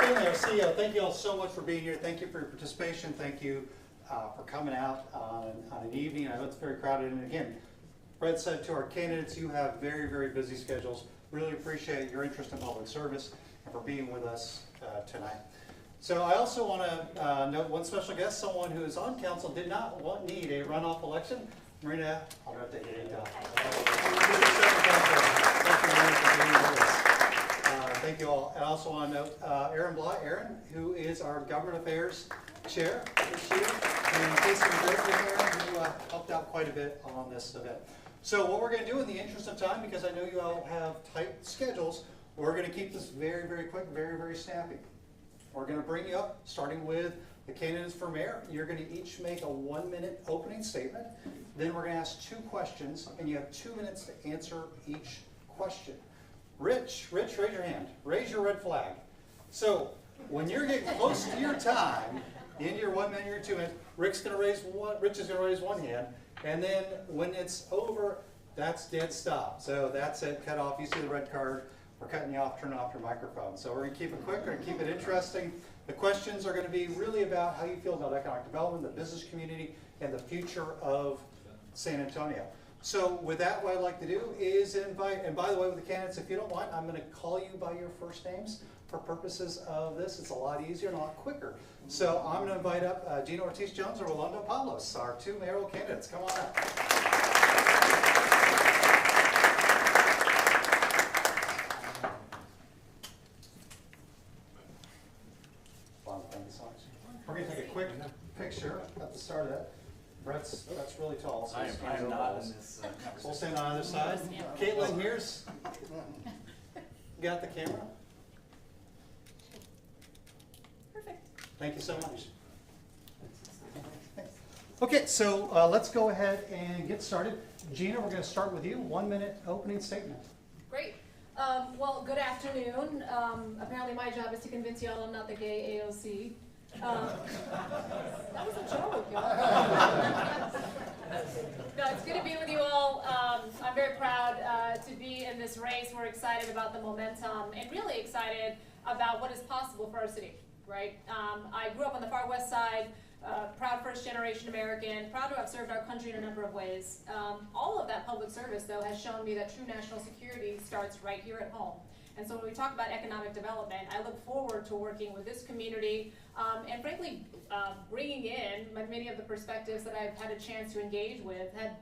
Finley, our CEO, thank you all so much for being here. Thank you for your participation. Thank you for coming out on an evening. I know it's very crowded. And again, Fred said to our candidates, you have very, very busy schedules. Really appreciate your interest in public service and for being with us tonight. So I also want to note one special guest, someone who is on council, did not need a runoff election. Marina, I'll have to get it. Thank you all. And I also want to note Aaron Bly, who is our Government Affairs Chair this year, and Casey McGregor, who helped out quite a bit on this event. So what we're going to do in the interest of time, because I know you all have tight schedules, we're going to keep this very, very quick, very, very snappy. We're going to bring you up, starting with the candidates for mayor. You're going to each make a 1-minute opening statement. Then we're going to ask 2 questions, and you have 2 minutes to answer each question. Rich, raise your hand. Raise your red flag. So when you're getting close to your time, in your 1 minute, your 2 minutes, Rich is going to raise one hand, and then when it's over, that's dead stop. So that's it, cut off. You see the red card. We're cutting you off, turning off your microphone. So we're going to keep it quick, we're going to keep it interesting. The questions are going to be really about how you feel about economic development, the business community, and the future of San Antonio. So with that, what I'd like to do is invite, and by the way, with the candidates, if you don't mind, I'm going to call you by your first names for purposes of this. It's a lot easier and a lot quicker. So I'm going to invite up Gina Ortiz-Jones or Rolando Pablos, our 2 mayoral candidates. Come on up. We're going to take a quick picture at the start of that. That's really tall. So I am not in this conversation. We'll stand on either side. Caitlin, here's, got the camera? Perfect. Thank you so much. Okay, so let's go ahead and get started. Gina, we're going to start with you. 1-minute opening statement. Great. Well, good afternoon. Apparently my job is to convince y'all I'm not the gay AOC. That was a joke, y'all. No, it's good to be with you all. I'm very proud to be in this race. We're excited about the momentum and really excited about what is possible for our city, right? I grew up on the far west side, proud first-generation American, proud to have served our country in a number of ways. All of that public service, though, has shown me that true national security starts right here at home. And so when we talk about economic development, I look forward to working with this community and frankly bringing in many of the perspectives that I've had a chance to engage with. Had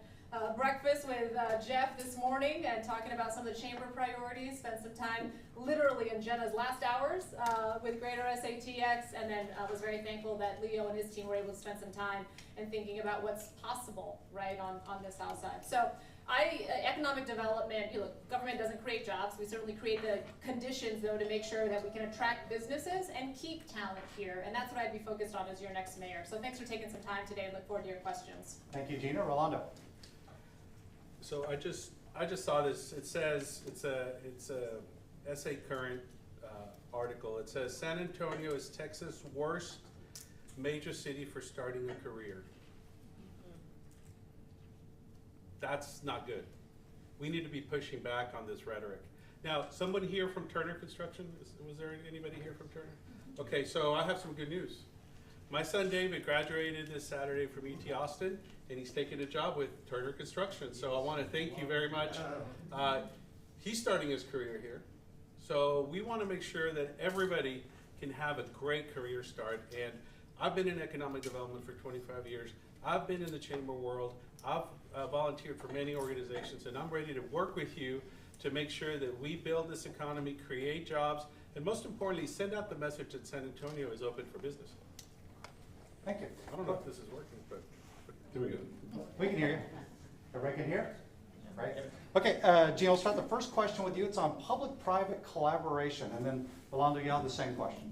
breakfast with Jeff this morning and talking about some of the chamber priorities, spent some time literally in Jenna's last hours with Greater SATX, and then I was very thankful that Leo and his team were able to spend some time in thinking about what's possible, right, on this south side. So economic development, look, government doesn't create jobs. We certainly create the conditions, though, to make sure that we can attract businesses and keep talent here. And that's what I'd be focused on as your next mayor. So thanks for taking some time today and look forward to your questions. Thank you, Gina. Rolando. So I just saw this. It says it's a SA Current article. It says San Antonio is Texas' worst major city for starting a career. That's not good. We need to be pushing back on this rhetoric. Now, somebody here from Turner Construction? Was there anybody here from Turner? Okay, so I have some good news. My son David graduated this Saturday from UT Austin, and he's taking a job with Turner Construction. So I want to thank you very much. He's starting his career here. So we want to make sure that everybody can have a great career start. And I've been in economic development for 25 years. I've been in the chamber world. I've volunteered for many organizations, and I'm ready to work with you to make sure that we build this economy, create jobs, and most importantly, send out the message that San Antonio is open for business. Thank you. I don't know if this is working, but here we go. We can hear you. Everybody can hear? Right. Okay, Gina, we'll start the first question with you. It's on public-private collaboration, and then Rolando, you'll have the same question.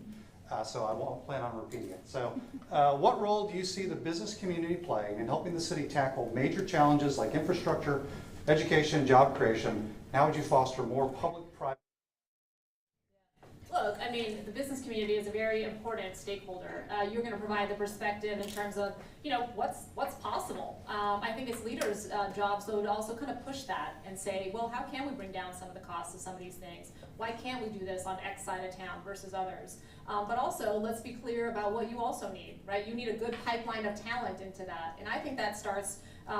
So I won't plan on repeating it. So what role do you see the business community playing in helping the city tackle major challenges like infrastructure, education, job creation? How would you foster more public-private? Look, look, I mean, the business community is a very important stakeholder. You're going to provide the perspective in terms of, you know, what's possible. I think it's leaders' jobs, though, to also kind of push that and say, well, how can we bring down some of the costs of some of these things? Why can't we do this on X side of town versus others? But also, let's be clear about what you also need, right? You need a good pipeline of talent into that. And I think that starts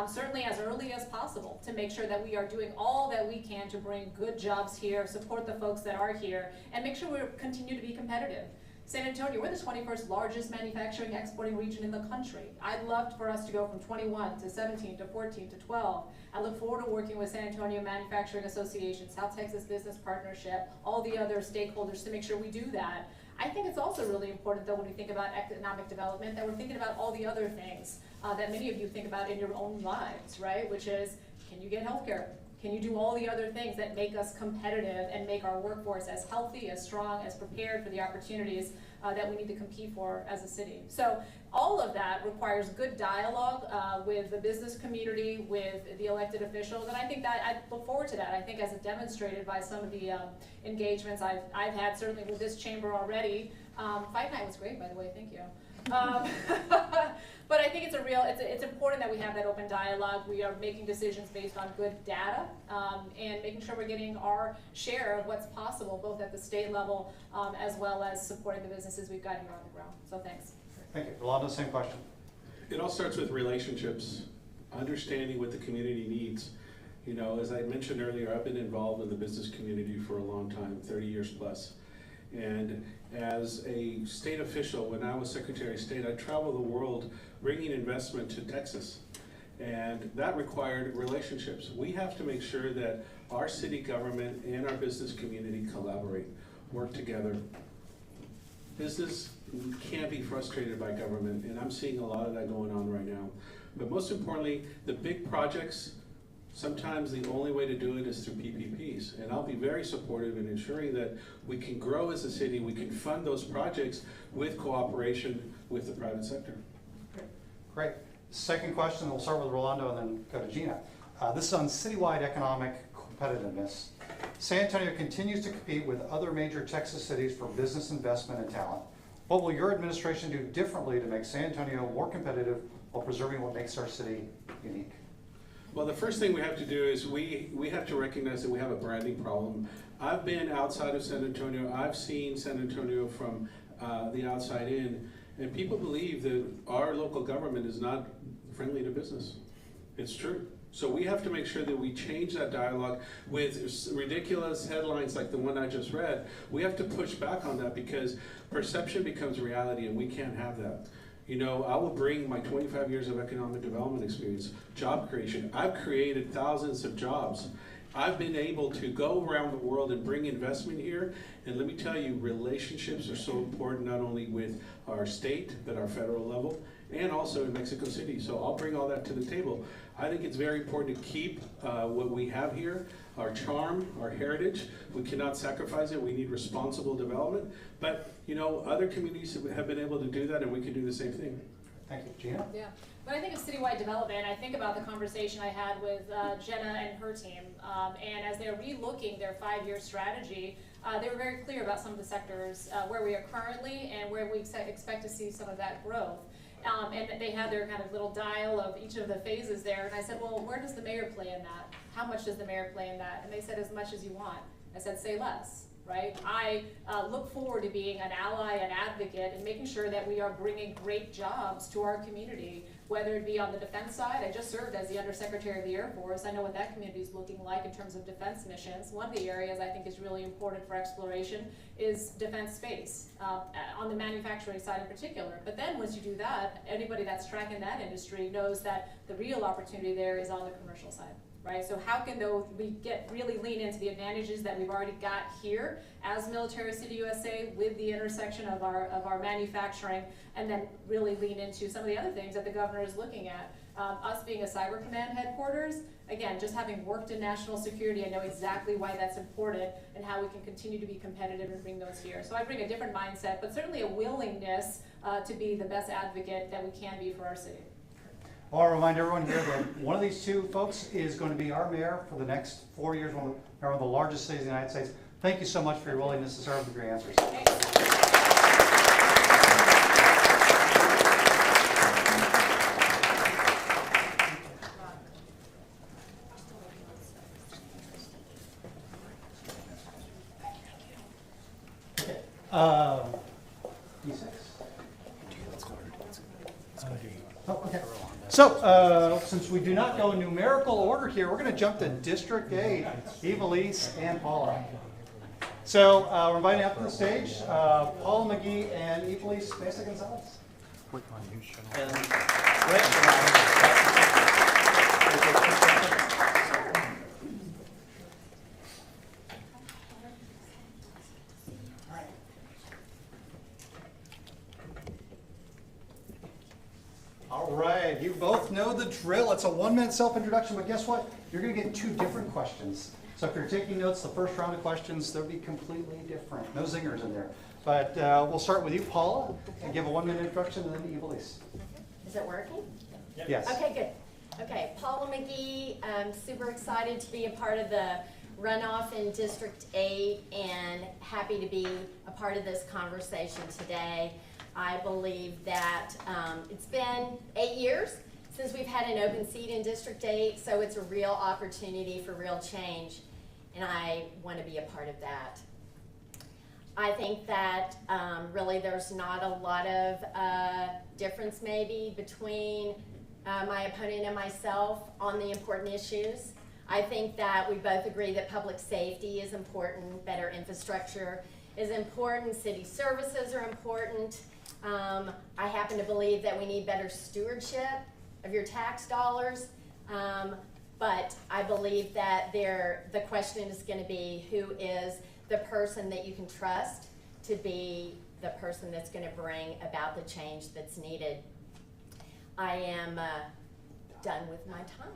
certainly as early as possible to make sure that we are doing all that we can to bring good jobs here, support the folks that are here, and make sure we continue to be competitive. San Antonio, we're the 21st largest manufacturing exporting region in the country. I'd love for us to go from 21 to 17 to 14 to 12. I look forward to working with San Antonio Manufacturing Association, South Texas Business Partnership, all the other stakeholders to make sure we do that. I think it's also really important, though, when we think about economic development, that we're thinking about all the other things that many of you think about in your own lives, right? Which is, can you get healthcare? Can you do all the other things that make us competitive and make our workforce as healthy, as strong, as prepared for the opportunities that we need to compete for as a city? So all of that requires good dialogue with the business community, with the elected officials, and I think that I look forward to that. I think as demonstrated by some of the engagements I've had, certainly with this chamber already. Fight night was great, by the way, thank you. But I think it's important that we have that open dialogue. We are making decisions based on good data and making sure we're getting our share of what's possible, both at the state level as well as supporting the businesses we've got here on the ground. So thanks. Thank you. Rolando, same question. It all starts with relationships, understanding what the community needs. You know, as I mentioned earlier, I've been involved in the business community for a long time, 30 years plus. And as a state official, when I was Secretary of State, I traveled the world bringing investment to Texas. And that required relationships. We have to make sure that our city government and our business community collaborate, work together. Business can't be frustrated by government, and I'm seeing a lot of that going on right now. But most importantly, the big projects, sometimes the only way to do it is through PPPs. And I'll be very supportive in ensuring that we can grow as a city, we can fund those projects with cooperation with the private sector. Great. Second question, we'll start with Rolando and then go to Gina. This is on citywide economic competitiveness. San Antonio continues to compete with other major Texas cities for business investment and talent. What will your administration do differently to make San Antonio more competitive while preserving what makes our city unique? Well, the first thing we have to do is we have to recognize that we have a branding problem. I've been outside of San Antonio. I've seen San Antonio from the outside in, and people believe that our local government is not friendly to business. It's true. So we have to make sure that we change that dialogue with ridiculous headlines like the one I just read. We have to push back on that because perception becomes reality, and we can't have that. You know, I will bring my 25 years of economic development experience, job creation. I've created thousands of jobs. I've been able to go around the world and bring investment here. And let me tell you, relationships are so important, not only with our state, but our federal level, and also in Mexico City. So I'll bring all that to the table. I think it's very important to keep what we have here, our charm, our heritage. We cannot sacrifice it. We need responsible development. But, you know, other communities have been able to do that, and we can do the same thing. Thank you. Gina? Yeah. When I think of citywide development, I think about the conversation I had with Jenna and her team. And as they're relooking their 5-year strategy, they were very clear about some of the sectors where we are currently and where we expect to see some of that growth. And they had their kind of little dial of each of the phases there. And I said, well, where does the mayor play in that? How much does the mayor play in that? And they said, as much as you want. I said, say less, right? I look forward to being an ally, an advocate, and making sure that we are bringing great jobs to our community, whether it be on the defense side. I just served as the Undersecretary of the Air Force. I know what that community is looking like in terms of defense missions. One of the areas I think is really important for exploration is defense space, on the manufacturing side in particular. But then once you do that, anybody that's tracking that industry knows that the real opportunity there is on the commercial side. Right, so how can we really lean into the advantages that we've already got here as Military City USA with the intersection of our manufacturing, and then really lean into some of the other things that the governor is looking at. Us being a cyber command headquarters, again, just having worked in national security, I know exactly why that's important and how we can continue to be competitive and bring those here. So I bring a different mindset, but certainly a willingness to be the best advocate that we can be for our city. Well, I'll remind everyone here that one of these two folks is going to be our mayor for the next 4 years, one of the largest cities in the United States. Thank you so much for your willingness to serve with your answers. Okay. D6. Oh, okay. So, since we do not go in numerical order here, we're going to jump to District 8, Evilise and Paula. So, we're inviting up to the stage Paula McGee and Evilise Mesa Gonzalez. And all right, you both know the drill. It's a 1-minute self-introduction, but guess what? You're going to get 2 different questions. So if you're taking notes, the first round of questions, they'll be completely different. No zingers in there. But we'll start with you, Paula, and give a 1-minute introduction, and then Evilise. Is it working? Yes. Okay, good. Okay, Paula McGee, I'm super excited to be a part of the runoff in District 8 and happy to be a part of this conversation today. I believe that it's been 8 years since we've had an open seat in District 8, so it's a real opportunity for real change, and I want to be a part of that. I think that really there's not a lot of difference maybe between my opponent and myself on the important issues. I think that we both agree that public safety is important, better infrastructure is important, city services are important. I happen to believe that we need better stewardship of your tax dollars, but I believe that the question is going to be who is the person that you can trust to be the person that's going to bring about the change that's needed. I am done with my time.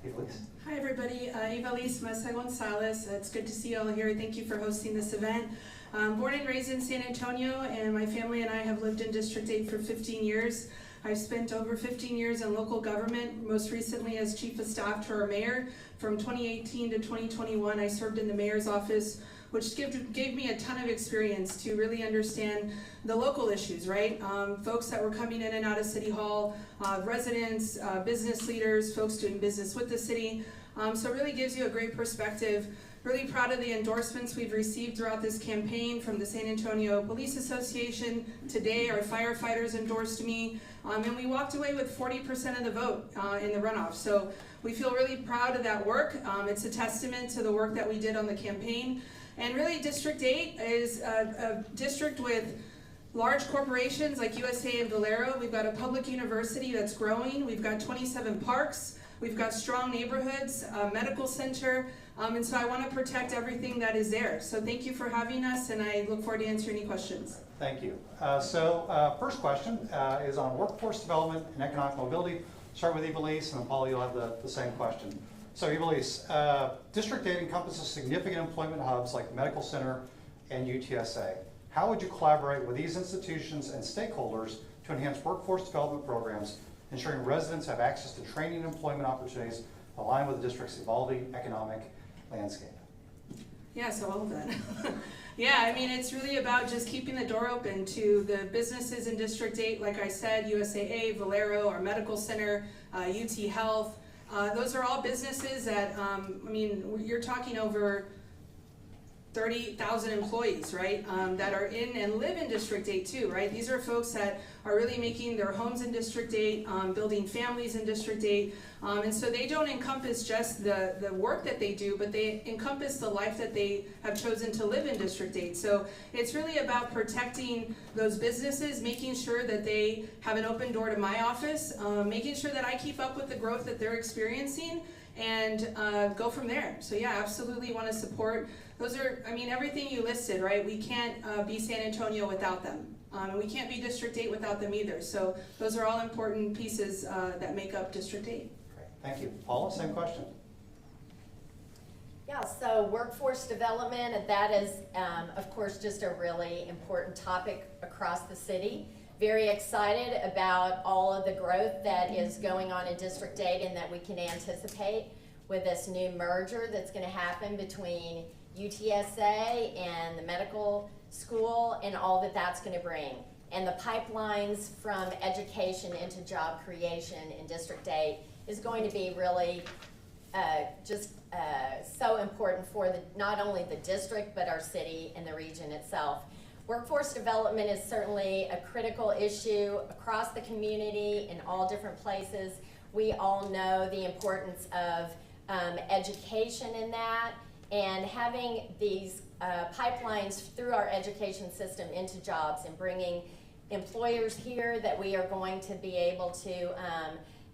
Evilise. Hi everybody, Evilise Mesa Gonzalez. It's good to see you all here. Thank you for hosting this event. Born and raised in San Antonio, and my family and I have lived in District 8 for 15 years. I've spent over 15 years in local government, most recently as Chief of Staff to our mayor. From 2018 to 2021, I served in the mayor's office, which gave me a ton of experience to really understand the local issues, right? Folks that were coming in and out of City Hall, residents, business leaders, folks doing business with the city. So it really gives you a great perspective. Really proud of the endorsements we've received throughout this campaign from the San Antonio Police Association. Today, our firefighters endorsed me, and we walked away with 40% of the vote in the runoff. So we feel really proud of that work. It's a testament to the work that we did on the campaign. And really, District 8 is a district with large corporations like USA and Valero. We've got a public university that's growing. We've got 27 parks. We've got strong neighborhoods, a medical center, and so I want to protect everything that is there. So thank you for having us, and I look forward to answering any questions. Thank you. First question is on workforce development and economic mobility. Start with Evilise, and then Paul, you'll have the same question. So Evilise, District 8 encompasses significant employment hubs like Medical Center and UTSA. How would you collaborate with these institutions and stakeholders to enhance workforce development programs, ensuring residents have access to training and employment opportunities aligned with the district's evolving economic landscape? Yeah, so all of that. Yeah, I mean, it's really about just keeping the door open to the businesses in District 8, like I said, USAA, Valero, our medical center, UT Health. Those are all businesses that, I mean, you're talking over 30,000 employees, right, that are in and live in District 8 too, right? These are folks that are really making their homes in District 8, building families in District 8, and so they don't encompass just the work that they do, but they encompass the life that they have chosen to live in District 8. So it's really about protecting those businesses, making sure that they have an open door to my office, making sure that I keep up with the growth that they're experiencing, and go from there. So yeah, absolutely want to support. Those are, I mean, everything you listed, right? We can't be San Antonio without them. And we can't be District 8 without them either. So those are all important pieces that make up District 8. Great, thank you. Paula, same question. Yeah, so workforce development, and that is, of course, just a really important topic across the city. Very excited about all of the growth that is going on in District 8 and that we can anticipate with this new merger that's going to happen between UTSA and the medical school and all that that's going to bring. And the pipelines from education into job creation in District 8 is going to be really so important for not only the district, but our city and the region itself. Workforce development is certainly a critical issue across the community in all different places. We all know the importance of education in that, and having these pipelines through our education system into jobs and bringing employers here that we are going to be able to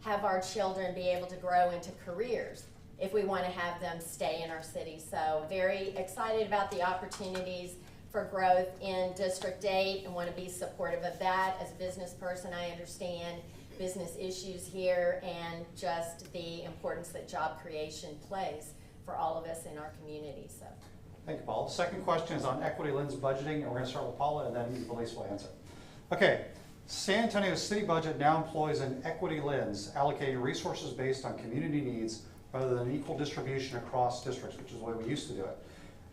have our children be able to grow into careers if we want to have them stay in our city. So very excited about the opportunities for growth in District 8 and want to be supportive of that. As a business person, I understand business issues here and just the importance that job creation plays for all of us in our community. So, Thank you, Paul. The second question is on equity lens budgeting, and we're going to start with Paula, and then Elise will answer. Okay, San Antonio's city budget now employs an equity lens, allocating resources based on community needs rather than equal distribution across districts, which is the way we used to do it.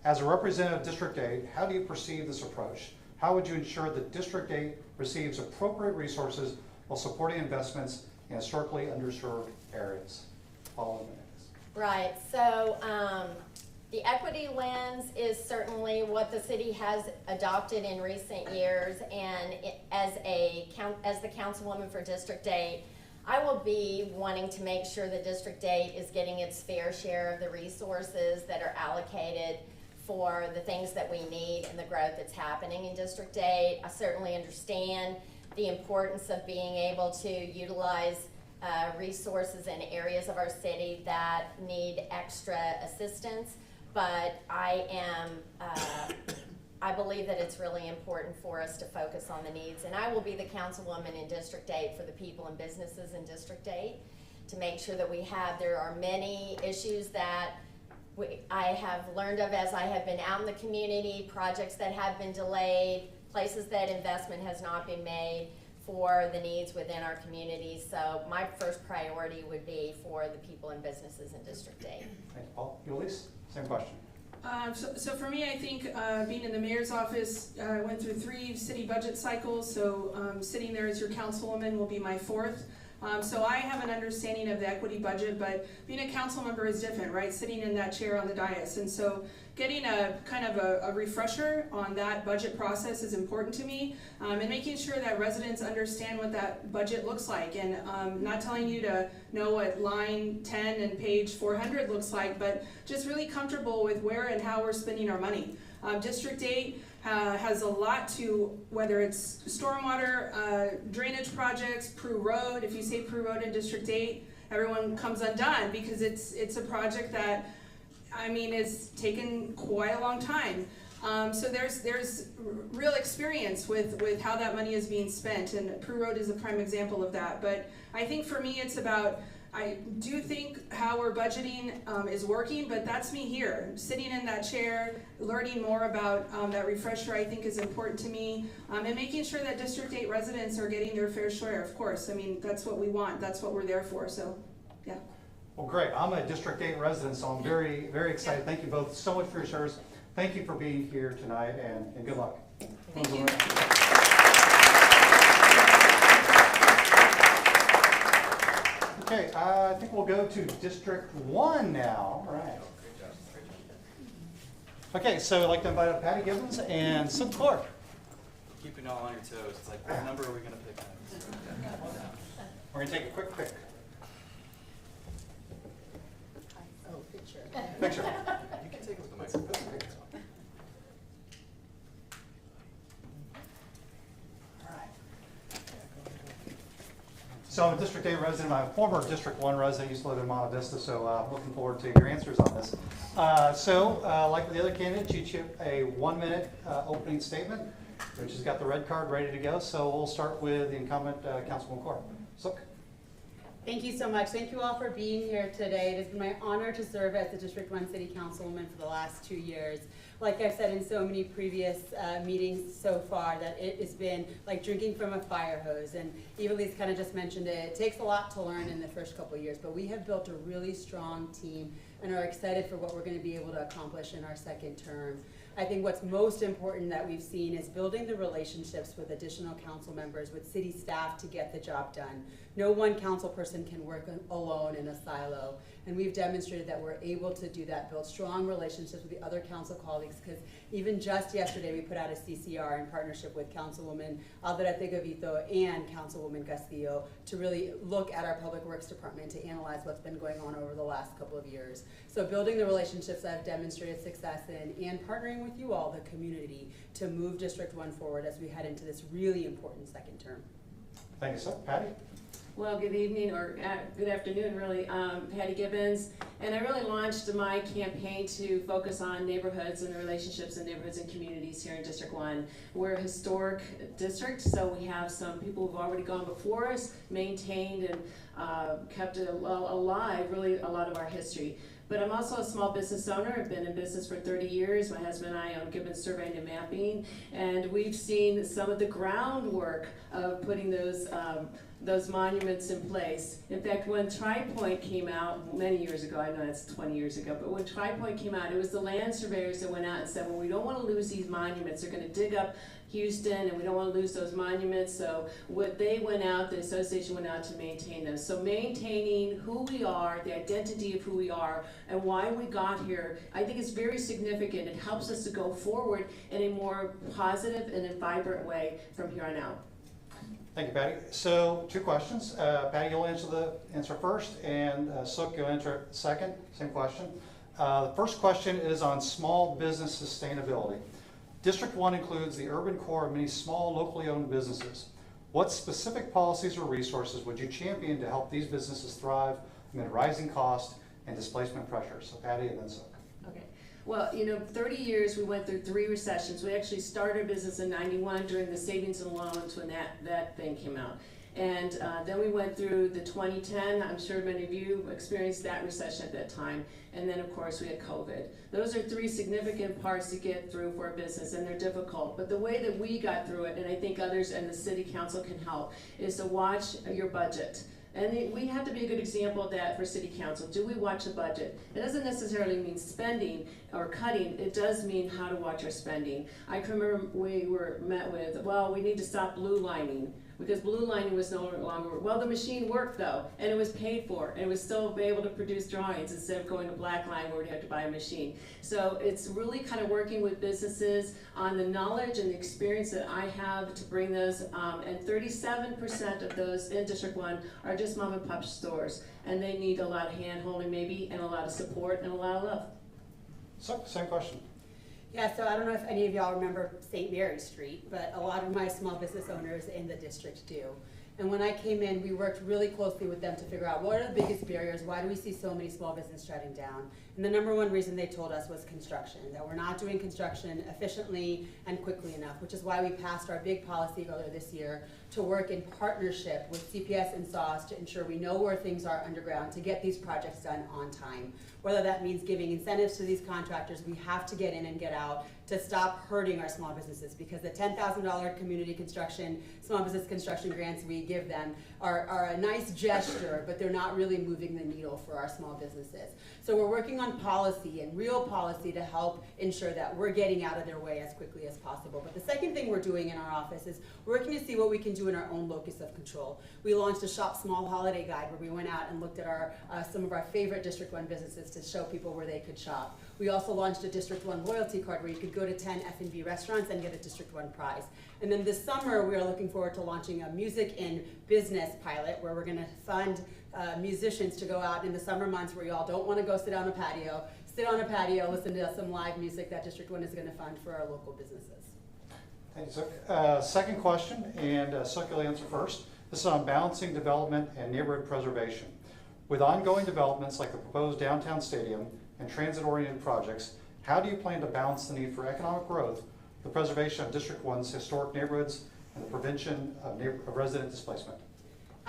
As a representative of District 8, how do you perceive this approach? How would you ensure that District 8 receives appropriate resources while supporting investments in historically underserved areas? Paula. right, so the equity lens is certainly what the city has adopted in recent years, and as the councilwoman for District 8, I will be wanting to make sure that District 8 is getting its fair share of the resources that are allocated for the things that we need and the growth that's happening in District 8. I certainly understand the importance of being able to utilize resources in areas of our city that need extra assistance, but I believe that it's really important for us to focus on the needs. And I will be the councilwoman in District 8 for the people and businesses in District 8 to make sure that there are many issues that I have learned of as I have been out in the community, projects that have been delayed, places that investment has not been made for the needs within our community. So my first priority would be for the people and businesses in District 8. Thank you, Paul. Elise, same question. So for me, I think being in the mayor's office, I went through 3 city budget cycles, so sitting there as your councilwoman will be my 4th. So I have an understanding of the equity budget, but being a council member is different, right? Sitting in that chair on the dais. And so getting a kind of a refresher on that budget process is important to me, and making sure that residents understand what that budget looks like, and not telling you to know what line 10 and page 400 looks like, but just really comfortable with where and how we're spending our money. District 8 has a lot to, whether it's stormwater, drainage projects, Prue Road. If you say Prue Road in District 8, everyone comes undone because it's a project that, I mean, is taken quite a long time. So there's real experience with how that money is being spent, and Prue Road is a prime example of that. But I think for me it's about, I do think how we're budgeting is working, but that's me here, sitting in that chair, learning more about that refresher. I think is important to me, and making sure that District 8 residents are getting their fair share, of course. I mean, that's what we want, that's what we're there for, so, yeah. Well, great. I'm a District 8 resident, so I'm very, very excited. Thank you both so much for your service. Thank you for being here tonight, and good luck. Thank you. Okay, I think we'll go to District 1 now. All right. Okay, so I'd like to invite up Patty Gibbons and Sid Clark. Keeping all on your toes. It's like, what number are we going to pick? We're going to take a quick pick. Oh, picture. Picture. You can take it with the microphone. So I'm a District 8 resident. I'm a former District 1 resident. I used to live in Monte Vista, so I'm looking forward to your answers on this. Like the other candidates, you chip a 1-minute opening statement, which has got the red card ready to go. So we'll start with the incumbent, Councilwoman Clark. Sook. Thank you so much. Thank you all for being here today. It has been my honor to serve as the District 1 City Councilwoman for the last 2 years. Like I've said in so many previous meetings so far, that it has been like drinking from a fire hose. And Evilise kind of just mentioned it. It takes a lot to learn in the first couple of years, but we have built a really strong team and are excited for what we're going to be able to accomplish in our second term. I think what's most important that we've seen is building the relationships with additional council members, with city staff to get the job done. No one council person can work alone in a silo. And we've demonstrated that we're able to do that, build strong relationships with the other council colleagues, because even just yesterday we put out a CCR in partnership with Councilwoman Alderete Gavito and Councilwoman Castillo to really look at our Public Works Department to analyze what's been going on over the last couple of years. So building the relationships I've demonstrated success in and partnering with you all, the community, to move District 1 forward as we head into this really important second term. Thank you, sir. Patty? Well, good evening, or good afternoon, really. Patty Gibbons, and I really launched my campaign to focus on neighborhoods and the relationships in neighborhoods and communities here in District 1. We're a historic district, so we have some people who've already gone before us, maintained and kept it alive, really a lot of our history. But I'm also a small business owner. I've been in business for 30 years. My husband and I own Gibbons Surveying and Mapping, and we've seen some of the groundwork of putting those monuments in place. In fact, when Tri-Point came out many years ago, I know that's 20 years ago, but when Tri-Point came out, it was the land surveyors that went out and said, well, we don't want to lose these monuments. They're going to dig up Houston, and we don't want to lose those monuments. So what they went out, the association went out to maintain them. So maintaining who we are, the identity of who we are, and why we got here, I think is very significant. It helps us to go forward in a more positive and a vibrant way from here on out. Thank you, Patty. So 2 questions. Patty, you'll answer first, and Sook, you'll answer second. Same question. The first question is on small business sustainability. District 1 includes the urban core of many small, locally owned businesses. What specific policies or resources would you champion to help these businesses thrive amid rising costs and displacement pressures? So Patty and then Sook. Okay. Well, 30 years, we went through 3 recessions. We actually started business in '91 during the savings and loans when that thing came out. And then we went through the 2010, I'm sure many of you experienced that recession at that time. And then of course we had COVID. Those are 3 significant parts to get through for a business, and they're difficult. But the way that we got through it, and I think others and the city council can help, is to watch your budget. And we have to be a good example of that for city council. Do we watch the budget? It doesn't necessarily mean spending or cutting. It does mean how to watch our spending. I can remember we were met with, well, we need to stop blue lining, because blue lining was no longer, well, the machine worked though, and it was paid for, and it was still able to produce drawings instead of going to black line where we had to buy a machine. So it's really kind of working with businesses on the knowledge and the experience that I have to bring those, and 37% of those in District 1 are just mom and pop stores, and they need a lot of hand holding maybe, and a lot of support, and a lot of love. So, same question. Yeah, so I don't know if any of y'all remember St. Mary Street, but a lot of my small business owners in the district do. And when I came in, we worked really closely with them to figure out what are the biggest barriers, why do we see so many small businesses shutting down? And the number one reason they told us was construction, that we're not doing construction efficiently and quickly enough, which is why we passed our big policy earlier this year to work in partnership with CPS and SAWS to ensure we know where things are underground to get these projects done on time. Whether that means giving incentives to these contractors, we have to get in and get out to stop hurting our small businesses, because the $10,000 community construction, small business construction grants we give them are a nice gesture, but they're not really moving the needle for our small businesses. So we're working on policy and real policy to help ensure that we're getting out of their way as quickly as possible. But the second thing we're doing in our office is working to see what we can do in our own locus of control. We launched a Shop Small holiday guide where we went out and looked at our some of our favorite District 1 businesses to show people where they could shop. We also launched a District 1 loyalty card where you could go to 10 F&B restaurants and get a District 1 prize. And then this summer, we are looking forward to launching a music in business pilot where we're gonna fund musicians to go out in the summer months where y'all don't wanna go sit on a patio, listen to some live music that District 1 is gonna fund for our local businesses. Thank you, Sook. Second question, and Sook, you'll answer first. This is on balancing development and neighborhood preservation. With ongoing developments like the proposed downtown stadium and transit-oriented projects, how do you plan to balance the need for economic growth, the preservation of District 1's historic neighborhoods, and the prevention of resident displacement?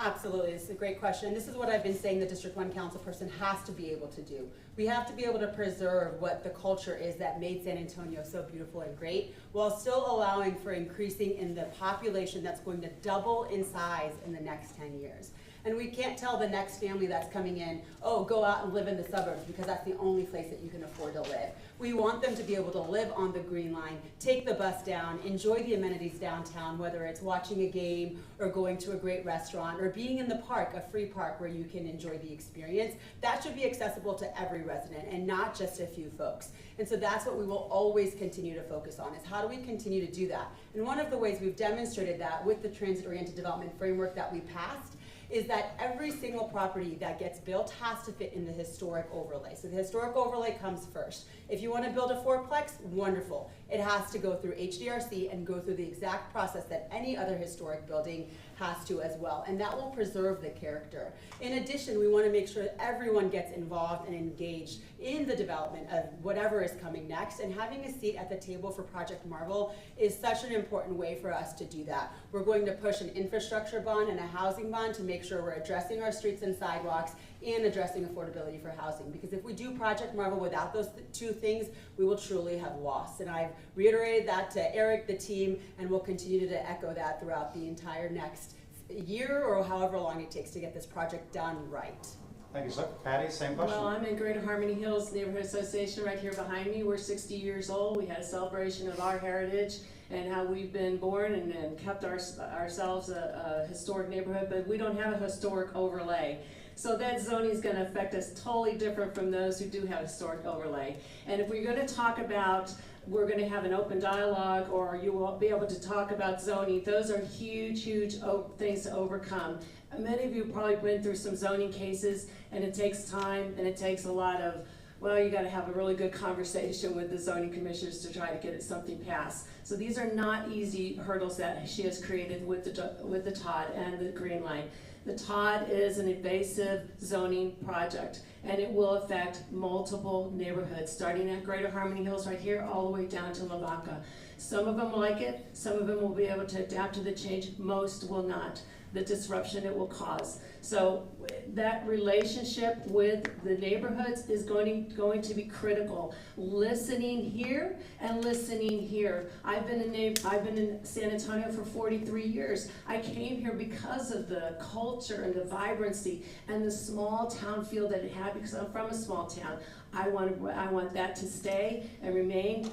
Absolutely, it's a great question. This is what I've been saying the District 1 council person has to be able to do. We have to be able to preserve what the culture is that made San Antonio so beautiful and great, while still allowing for increasing in the population that's going to double in size in the next 10 years. And we can't tell the next family that's coming in, oh, go out and live in the suburbs because that's the only place that you can afford to live. We want them to be able to live on the Green Line, take the bus down, enjoy the amenities downtown, whether it's watching a game or going to a great restaurant or being in the park, a free park where you can enjoy the experience. That should be accessible to every resident and not just a few folks. And so that's what we will always continue to focus on, is how do we continue to do that? And one of the ways we've demonstrated that with the transit-oriented development framework that we passed is that every single property that gets built has to fit in the historic overlay. So the historic overlay comes first. If you want to build a fourplex, wonderful. It has to go through HDRC and go through the exact process that any other historic building has to as well, and that will preserve the character. In addition, we want to make sure that everyone gets involved and engaged in the development of whatever is coming next, and having a seat at the table for Project Marvel is such an important way for us to do that. We're going to push an infrastructure bond and a housing bond to make sure we're addressing our streets and sidewalks and addressing affordability for housing, because if we do Project Marvel without those two things, we will truly have lost. And I've reiterated that to Eric, the team, and we'll continue to echo that throughout the entire next year or however long it takes to get this project done right. Thank you, sir. Patty, same question. Well, I'm in Greater Harmony Hills Neighborhood Association right here behind me. We're 60 years old. We had a celebration of our heritage and how we've been born and kept ourselves a historic neighborhood, but we don't have a historic overlay. So that zoning is going to affect us totally different from those who do have historic overlay. And if we're going to talk about, we're going to have an open dialogue, or you will be able to talk about zoning, those are huge, huge things to overcome. Many of you have probably been through some zoning cases, and it takes time and it takes a lot of, well, you got to have a really good conversation with the zoning commissioners to try to get something passed. So these are not easy hurdles that she has created with the TOD and the Green Line. The TOD is an invasive zoning project, and it will affect multiple neighborhoods, starting at Greater Harmony Hills right here, all the way down to Lavaca. Some of them like it, some of them will be able to adapt to the change, most will not. The disruption it will cause. So that relationship with the neighborhoods is going to be critical. Listening here and listening here. I've been in San Antonio for 43 years. I came here because of the culture and the vibrancy and the small town feel that it had, because I'm from a small town. I want that to stay and remain.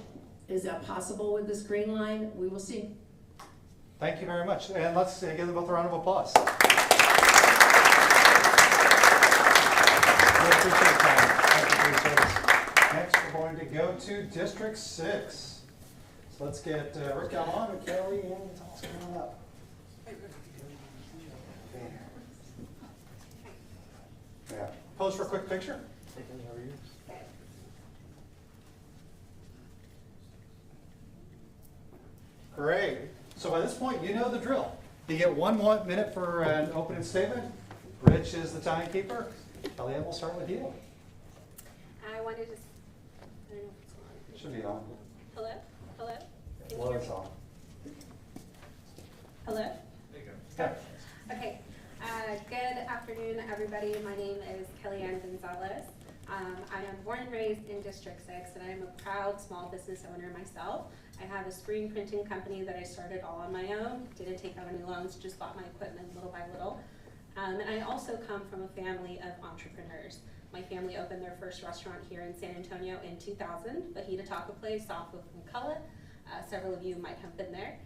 Is that possible with this Green Line? We will see. Thank you very much. And let's give them both a round of applause. We appreciate your time. Thank you for your service. Next, we're going to go to District 6. So let's get Rick Galvan and Kelly and Thomas coming up. Yeah. Pose for a quick picture. Great. So by this point, you know the drill. You get 1 minute for an opening statement. Rich is the timekeeper. Kellyanne, we'll start with you. I wanted to, I don't know if it's on. It should be on. Hello? Hello? Can you Well, hear it's me? on. Hello? There you go. Yeah. Okay. Good afternoon, everybody. My name is Kellyanne Gonzalez. I am born and raised in District 6, and I am a proud small business owner myself. I have a screen printing company that I started all on my own, didn't take out any loans, just bought my equipment little by little. And I also come from a family of entrepreneurs. My family opened their first restaurant here in San Antonio in 2000, Fajita Taco Place off of McCullough. Several of you might have been there.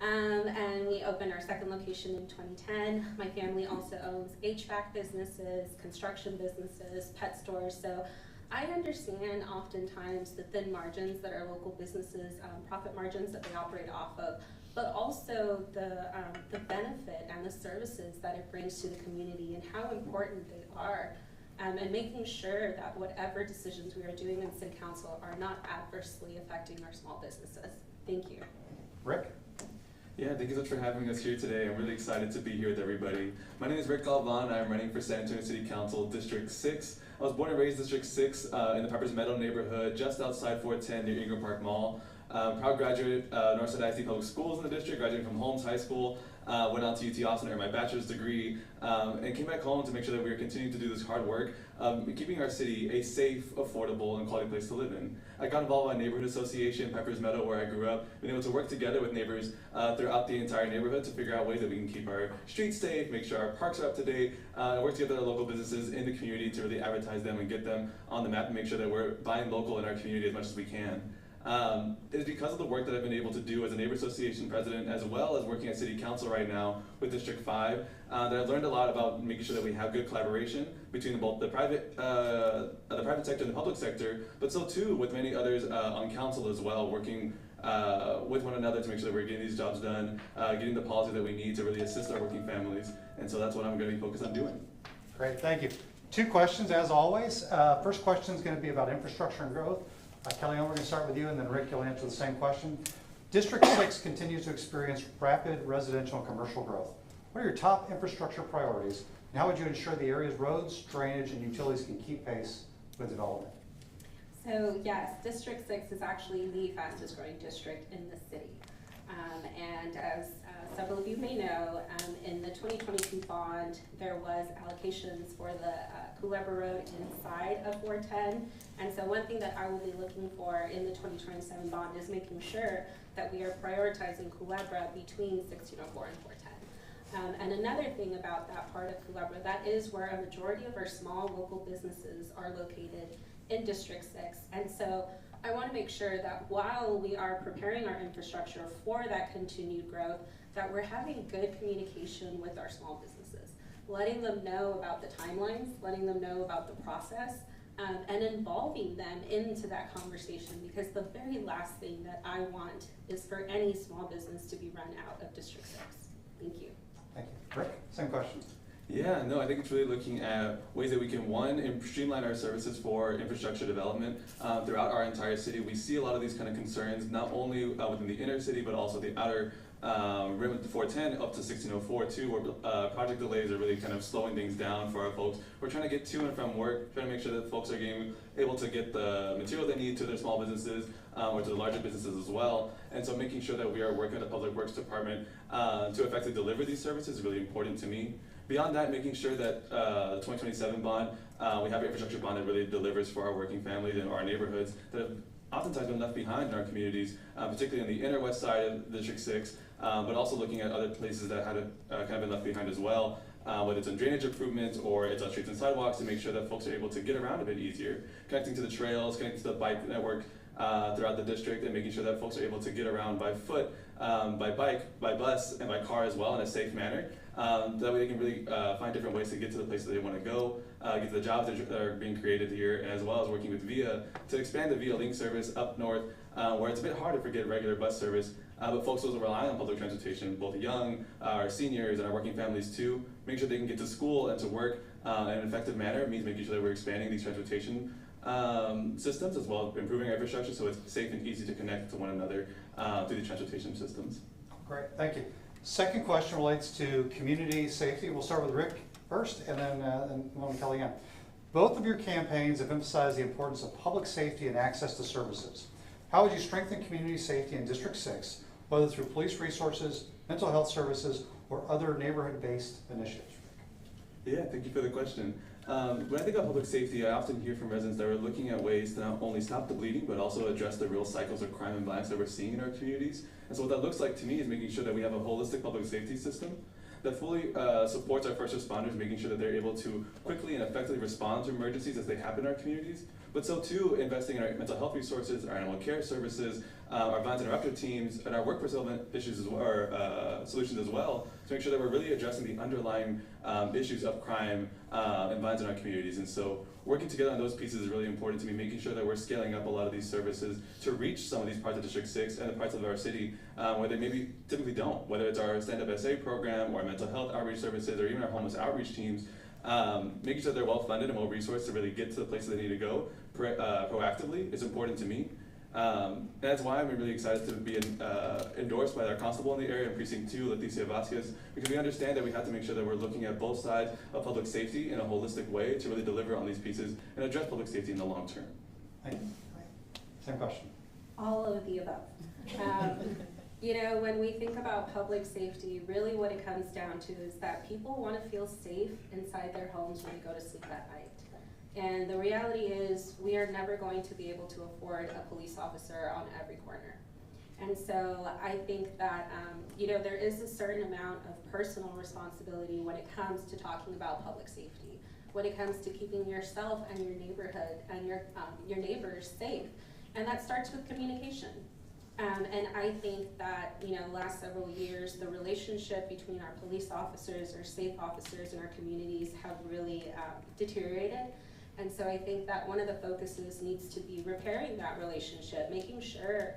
And we opened our second location in 2010. My family also owns HVAC businesses, construction businesses, pet stores. So I understand oftentimes the thin margins that our local businesses, profit margins that they operate off of, but also the benefit and the services that it brings to the community and how important they are. And making sure that whatever decisions we are doing in City Council are not adversely affecting our small businesses. Thank you. Rick? Yeah, thank you so much for having us here today. I'm really excited to be here with everybody. My name is Rick Galvan. I'm running for San Antonio City Council District 6. I was born and raised District 6 in the Pepper's Meadow neighborhood, just outside 410 near Ingram Park Mall. Proud graduate, Northside ISD Public Schools in the district, graduating from Holmes High School. Went on to UT Austin to earn my bachelor's degree, and came back home to make sure that we were continuing to do this hard work, keeping our city a safe, affordable, and quality place to live in. I got involved in my neighborhood association, Pepper's Meadow, where I grew up, being able to work together with neighbors throughout the entire neighborhood to figure out ways that we can keep our streets safe, make sure our parks are up to date, and work together with our local businesses in the community to really advertise them and get them on the map and make sure that we're buying local in our community as much as we can. It is because of the work that I've been able to do as a neighbor association president, as well as working at city council right now with District 5, that I've learned a lot about making sure that we have good collaboration between both the private sector and the public sector, but so too with many others on council as well, working with one another to make sure that we're getting these jobs done, getting the policy that we need to really assist our working families. And so that's what I'm going to be focused on doing. Great, thank you. 2 questions as always. First question is going to be about infrastructure and growth. Kellyanne, we're going to start with you, and then Rick, you'll answer the same question. District 6 continues to experience rapid residential and commercial growth. What are your top infrastructure priorities, and how would you ensure the area's roads, drainage, and utilities can keep pace with development? So yes, District 6 is actually the fastest growing district in the city. And as several of you may know, in the 2022 bond, there was allocations for the Culebra Road inside of 410. And so one thing that I will be looking for in the 2027 bond is making sure that we are prioritizing Culebra between 1604 and 410. And another thing about that part of Culebra, that is where a majority of our small local businesses are located in District 6. And so I want to make sure that while we are preparing our infrastructure for that continued growth, that we're having good communication with our small businesses, letting them know about the timelines, letting them know about the process, and involving them into that conversation, because the very last thing that I want is for any small business to be run out of District 6. Thank you. Thank you. Rick, same question. Yeah, no, I think it's really looking at ways that we can, one, streamline our services for infrastructure development throughout our entire city. We see a lot of these kind of concerns, not only within the inner city, but also the outer rim of the 410 up to 1604 too, where project delays are really kind of slowing things down for our folks. We're trying to get to and from work, trying to make sure that folks are able to get the material they need to their small businesses or to the larger businesses as well. And so making sure that we are working with the Public Works Department to effectively deliver these services is really important to me. Beyond that, making sure that the 2027 bond, we have an infrastructure bond that really delivers for our working families and our neighborhoods that have oftentimes been left behind in our communities, particularly on the inner west side of District 6, but also looking at other places that had kind of been left behind as well, whether it's on drainage improvements or it's on streets and sidewalks, to make sure that folks are able to get around a bit easier, connecting to the trails, connecting to the bike network throughout the district, and making sure that folks are able to get around by foot, by bike, by bus, and by car as well in a safe manner. That way they can really find different ways to get to the places they want to go, get to the jobs that are being created here, as well as working with VIA to expand the VIA Link service up north, where it's a bit harder to get regular bus service, but folks also rely on public transportation, both young, our seniors, and our working families too. Make sure they can get to school and to work in an effective manner. It means making sure that we're expanding these transportation systems, as well as improving our infrastructure so it's safe and easy to connect to one another through the transportation systems. Great, thank you. Second question relates to community safety. We'll start with Rick first, and then Kellyanne. Both of your campaigns have emphasized the importance of public safety and access to services. How would you strengthen community safety in District 6, whether through police resources, mental health services, or other neighborhood-based initiatives? Yeah, thank you for the question. When I think of public safety, I often hear from residents that are looking at ways to not only stop the bleeding, but also address the real cycles of crime and violence that we're seeing in our communities. And so what that looks like to me is making sure that we have a holistic public safety system that fully supports our first responders, making sure that they're able to quickly and effectively respond to emergencies as they happen in our communities, but so too investing in our mental health resources, our animal care services, our violence interrupter teams, and our workforce development issues as well, or solutions as well, to make sure that we're really addressing the underlying issues of crime and violence in our communities. And so working together on those pieces is really important to me, making sure that we're scaling up a lot of these services to reach some of these parts of District 6 and the parts of our city where they maybe typically don't, whether it's our Stand Up SA program or our mental health outreach services or even our homeless outreach teams. Making sure they're well funded and well resourced to really get to the places they need to go proactively is important to me. And that's why I'm really excited to be endorsed by our constable in the area, in Precinct 2, Leticia Vasquez, because we understand that we have to make sure that we're looking at both sides of public safety in a holistic way to really deliver on these pieces and address public safety in the long term. Thank you. Same question. All of the above. You know, when we think about public safety, really what it comes down to is that people want to feel safe inside their homes when they go to sleep at night. And the reality is we are never going to be able to afford a police officer on every corner. And so I think that, you know, there is a certain amount of personal responsibility when it comes to talking about public safety, when it comes to keeping yourself and your neighborhood and your neighbors safe. And that starts with communication. And I think that, you know, last several years, the relationship between our police officers or safe officers in our communities have really deteriorated. And so I think that one of the focuses needs to be repairing that relationship, making sure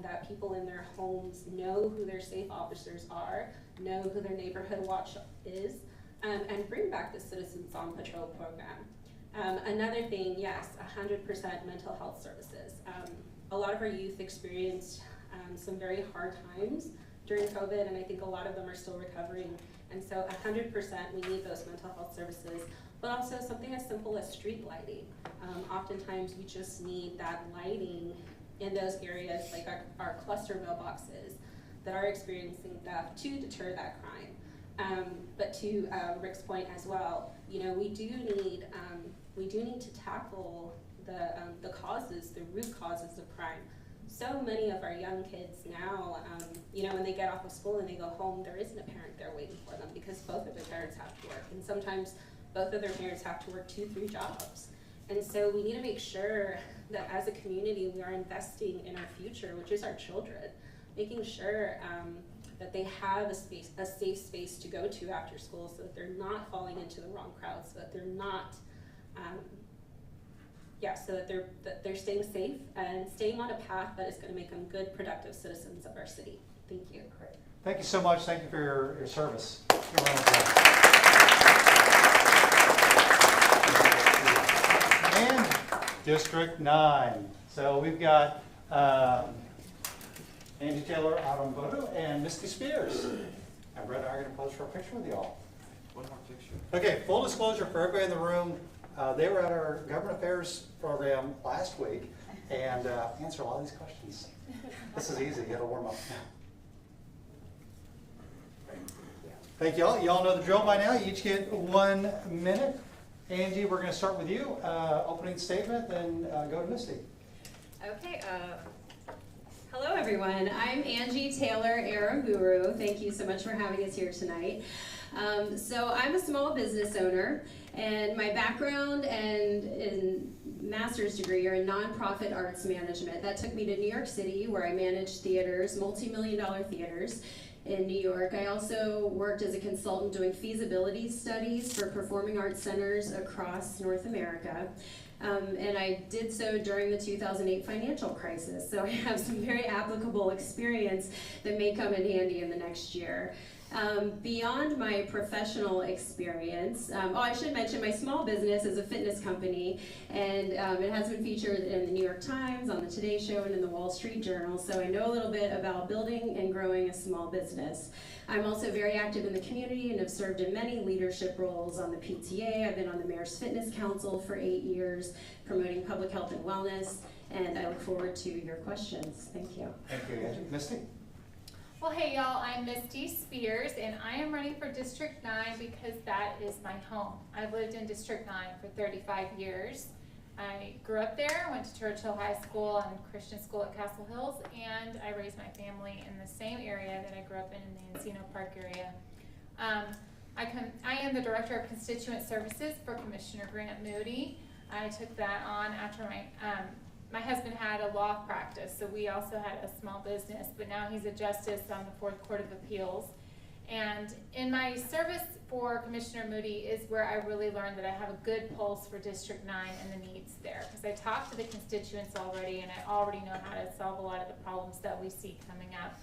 that people in their homes know who their safe officers are, know who their neighborhood watch is, and bring back the Citizens on Patrol program. Another thing, yes, 100% mental health services. A lot of our youth experienced some very hard times during COVID, and I think a lot of them are still recovering. And so 100% we need those mental health services, but also something as simple as street lighting. Oftentimes we just need that lighting in those areas, like our cluster mailboxes that are experiencing theft, to deter that crime. But to Rick's point as well, you know, we do need to tackle the causes, the root causes of crime. So many of our young kids now, you know, when they get off of school and they go home, there isn't a parent there waiting for them because both of their parents have to work, and sometimes both of their parents have to work 2-3 jobs. And so we need to make sure that as a community we are investing in our future, which is our children, making sure that they have a safe space to go to after school, so that they're not falling into the wrong crowd, so that they're not, so that they're staying safe and staying on a path that is going to make them good, productive citizens of our city. Thank you. Great. Thank you so much. Thank you for your service. And District 9. So we've got Angie Taylor out on photo and Misty Spears. And Brett and I are going to pose for a picture with you all. One more picture. Okay, full disclosure for everybody in the room, they were at our government affairs program last week and answered a lot of these questions. This is easy, you gotta warm up now. Thank you all. You all know the drill by now. You each get 1 minute. Angie, we're gonna start with you. Opening statement, then go to Misty. Okay, hello everyone. I'm Angie Taylor Aramburu. Thank you so much for having us here tonight. So I'm a small business owner, and my background and master's degree are in nonprofit arts management. That took me to New York City, where I managed theaters, multi-million-dollar theaters in New York. I also worked as a consultant doing feasibility studies for performing arts centers across North America. And I did so during the 2008 financial crisis, so I have some very applicable experience that may come in handy in the next year. Beyond my professional experience, I should mention my small business is a fitness company, and it has been featured in the New York Times, on the Today Show, and in the Wall Street Journal, so I know a little bit about building and growing a small business. I'm also very active in the community and have served in many leadership roles on the PTA. I've been on the Mayor's Fitness Council for 8 years, promoting public health and wellness, and I look forward to your questions. Thank you. Thank you, Angie. Misty? Well, hey y'all, I'm Misty Spears, and I am running for District 9 because that is my home. I've lived in District 9 for 35 years. I grew up there, went to Churchill High School and Christian School at Castle Hills, and I raised my family in the same area that I grew up in the Encino Park area. I am the Director of Constituent Services for Commissioner Grant Moody. I took that on after my husband had a law practice, so we also had a small business, but now he's a justice on the 4th Court of Appeals. And in my service for Commissioner Moody is where I really learned that I have a good pulse for District 9 and the needs there, because I talked to the constituents already, and I already know how to solve a lot of the problems that we see coming up.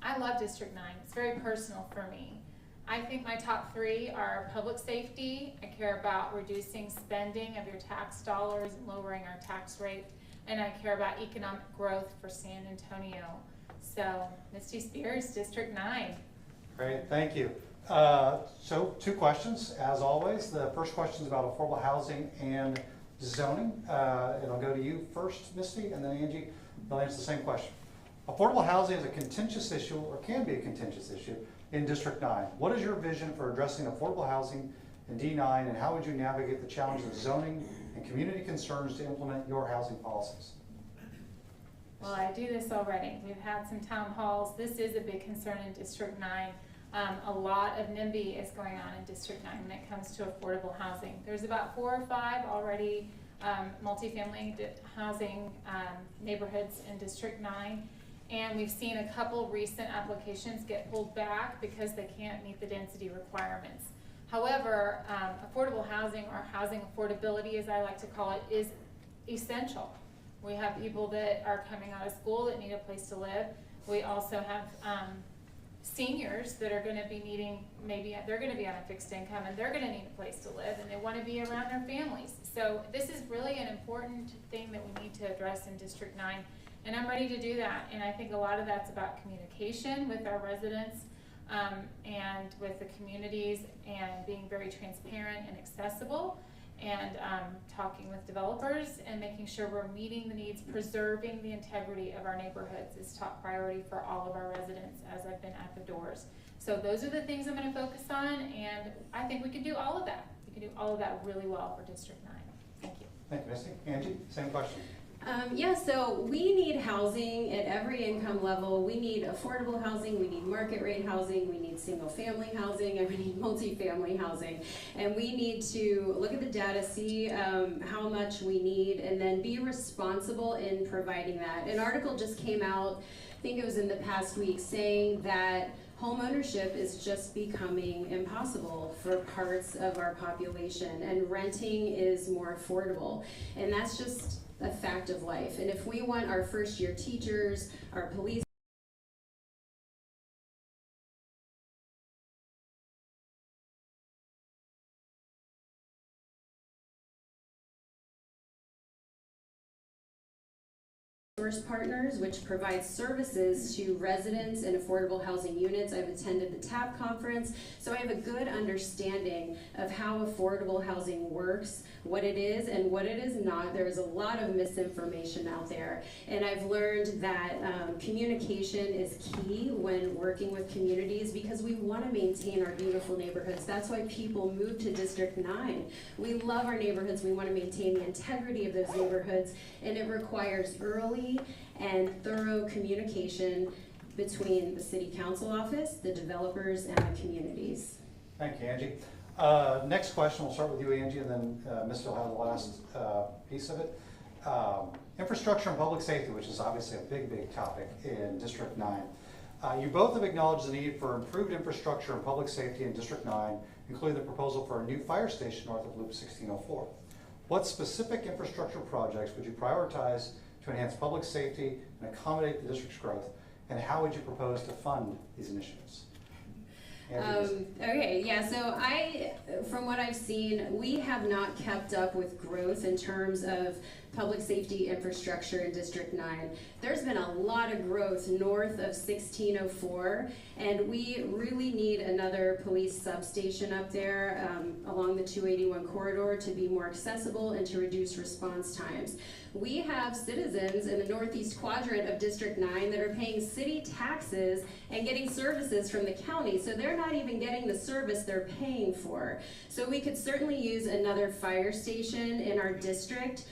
I love District 9. It's very personal for me. I think my top 3 are public safety. I care about reducing spending of your tax dollars and lowering our tax rate. And I care about economic growth for San Antonio. So, Misty Spears, District 9. Great, thank you. So 2 questions, as always. The first question is about affordable housing and zoning, and I'll go to you first, Misty, and then Angie, they'll answer the same question. Affordable housing is a contentious issue, or can be a contentious issue, in District 9. What is your vision for addressing affordable housing in D9, and how would you navigate the challenge of zoning and community concerns to implement your housing policies? Well, I do this already. We've had some town halls. This is a big concern in District 9. A lot of NIMBY is going on in District 9 when it comes to affordable housing. There's about 4 or 5 already multifamily housing neighborhoods in District 9. And we've seen a couple recent applications get pulled back because they can't meet the density requirements. However, affordable housing, or housing affordability as I like to call it, is essential. We have people that are coming out of school that need a place to live. We also have seniors that are going to be needing, maybe they're going to be on a fixed income and they're going to need a place to live, and they want to be around their families. So this is really an important thing that we need to address in District 9, and I'm ready to do that. And I think a lot of that's about communication with our residents and with the communities, and being very transparent and accessible, and talking with developers and making sure we're meeting the needs. Preserving the integrity of our neighborhoods is top priority for all of our residents as I've been at the doors. So those are the things I'm going to focus on, and I think we can do all of that. We can do all of that really well for District 9. Thank you. Thank you, Misty. Angie, same question. Yeah, so we need housing at every income level. We need affordable housing, we need market rate housing, we need single family housing, and we need multifamily housing. And we need to look at the data, see how much we need, and then be responsible in providing that. An article just came out, I think it was in the past week, saying that home ownership is just becoming impossible for parts of our population, and renting is more affordable. And that's just a fact of life. And if we want our first year teachers, our police partners, which provides services to residents in affordable housing units. I've attended the TAP conference, so I have a good understanding of how affordable housing works, what it is and what it is not. There is a lot of misinformation out there, and I've learned that communication is key when working with communities, because we want to maintain our beautiful neighborhoods. That's why people move to District 9. We love our neighborhoods. We want to maintain the integrity of those neighborhoods, and it requires early and thorough communication between the City Council office, the developers, and the communities. Thank you, Angie. Next question, we'll start with you, Angie, and then Misty will have the last piece of it. Infrastructure and public safety, which is obviously a big, big topic in District 9. You both have acknowledged the need for improved infrastructure and public safety in District 9, including the proposal for a new fire station north of Loop 1604. What specific infrastructure projects would you prioritize to enhance public safety and accommodate the district's growth, and how would you propose to fund these initiatives? Okay, yeah, so from what I've seen, we have not kept up with growth in terms of public safety infrastructure in District 9. There's been a lot of growth north of 1604, and we really need another police substation up there along the 281 corridor to be more accessible and to reduce response times. We have citizens in the northeast quadrant of District 9 that are paying city taxes and getting services from the county, so they're not even getting the service they're paying for. So we could certainly use another fire station in our district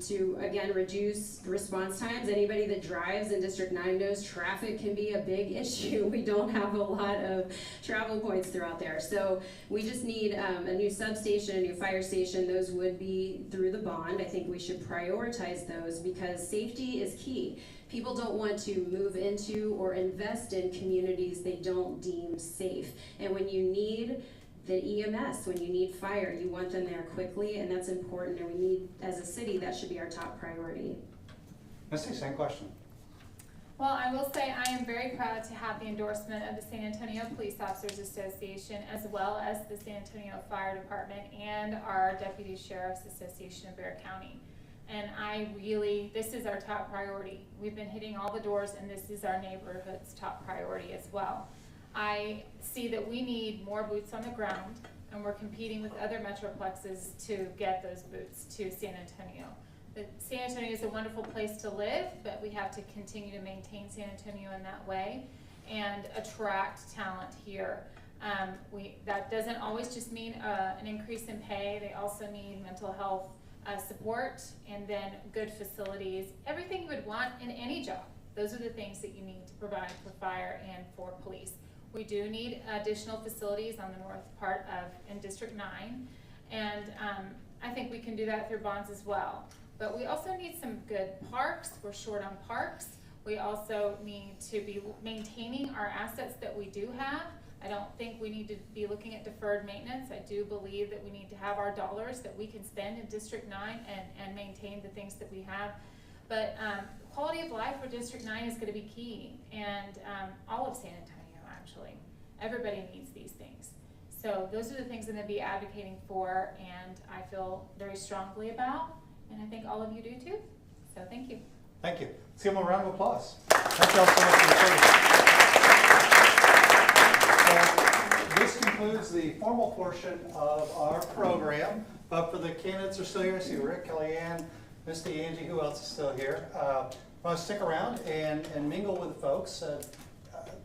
to, again, reduce response times. Anybody that drives in District 9 knows traffic can be a big issue. We don't have a lot of travel points throughout there. So we just need a new substation, a new fire station. Those would be through the bond. I think we should prioritize those because safety is key. People don't want to move into or invest in communities they don't deem safe. And when you need the EMS, when you need fire, you want them there quickly, and that's important, and we need, as a city, that should be our top priority. Misty, same question. Well, I will say I am very proud to have the endorsement of the San Antonio Police Officers Association, as well as the San Antonio Fire Department and our Deputy Sheriff's Association of Bexar County. And this is our top priority. We've been hitting all the doors, and this is our neighborhood's top priority as well. I see that we need more boots on the ground. and we're competing with other metroplexes to get those boots to San Antonio. San Antonio is a wonderful place to live, but we have to continue to maintain San Antonio in that way and attract talent here. That doesn't always just mean an increase in pay. They also need mental health support, and then good facilities, everything you would want in any job. Those are the things that you need to provide for fire and for police. We do need additional facilities on the north part in District 9, and I think we can do that through bonds as well. But we also need some good parks. We're short on parks. We also need to be maintaining our assets that we do have. I don't think we need to be looking at deferred maintenance. I do believe that we need to have our dollars that we can spend in District 9 and maintain the things that we have. But quality of life for District 9 is going to be key, and all of San Antonio, actually. Everybody needs these things. So those are the things I'm going to be advocating for, and I feel very strongly about, and I think all of you do too. So thank you. Thank you. Let's give them a round of applause. Thank you all so much for your service. So this concludes the formal portion of our program. But for the candidates who are still here, I see Rick, Kellyanne, Misty, Angie, who else is still here? Want to stick around and mingle with the folks.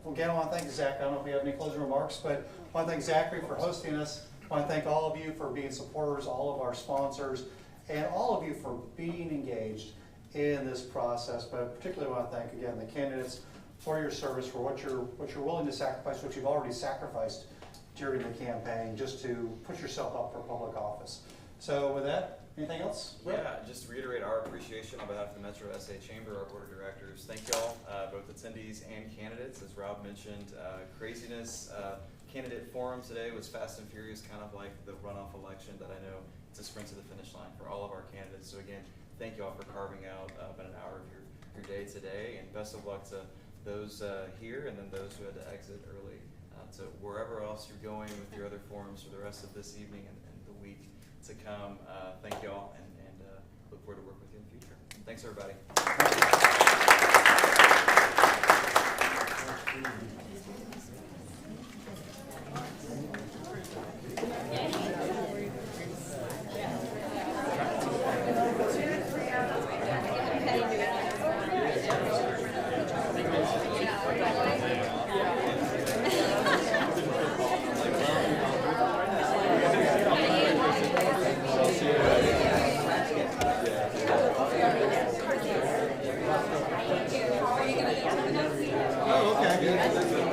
Again, I want to thank Zach. I don't know if we have any closing remarks, but I want to thank Zachary for hosting us. I want to thank all of you for being supporters, all of our sponsors, and all of you for being engaged in this process. But I particularly want to thank, again, the candidates for your service, for what you're willing to sacrifice, what you've already sacrificed during the campaign, just to put yourself up for public office. So with that, anything else? Yeah, just to reiterate our appreciation on behalf of the Metro SA Chamber, our board of directors. Thank y'all, both attendees and candidates. As Rob mentioned, craziness. Candidate forum today was fast and furious, kind of like the runoff election that I know it's a sprint to the finish line for all of our candidates. So again, thank you all for carving out about an hour of your day today, and best of luck to those here and then those who had to exit early. To wherever else you're going with your other forums for the rest of this evening and the week to come. Thank you all, and look forward to working with you in the future. Thanks, everybody. Oh, okay.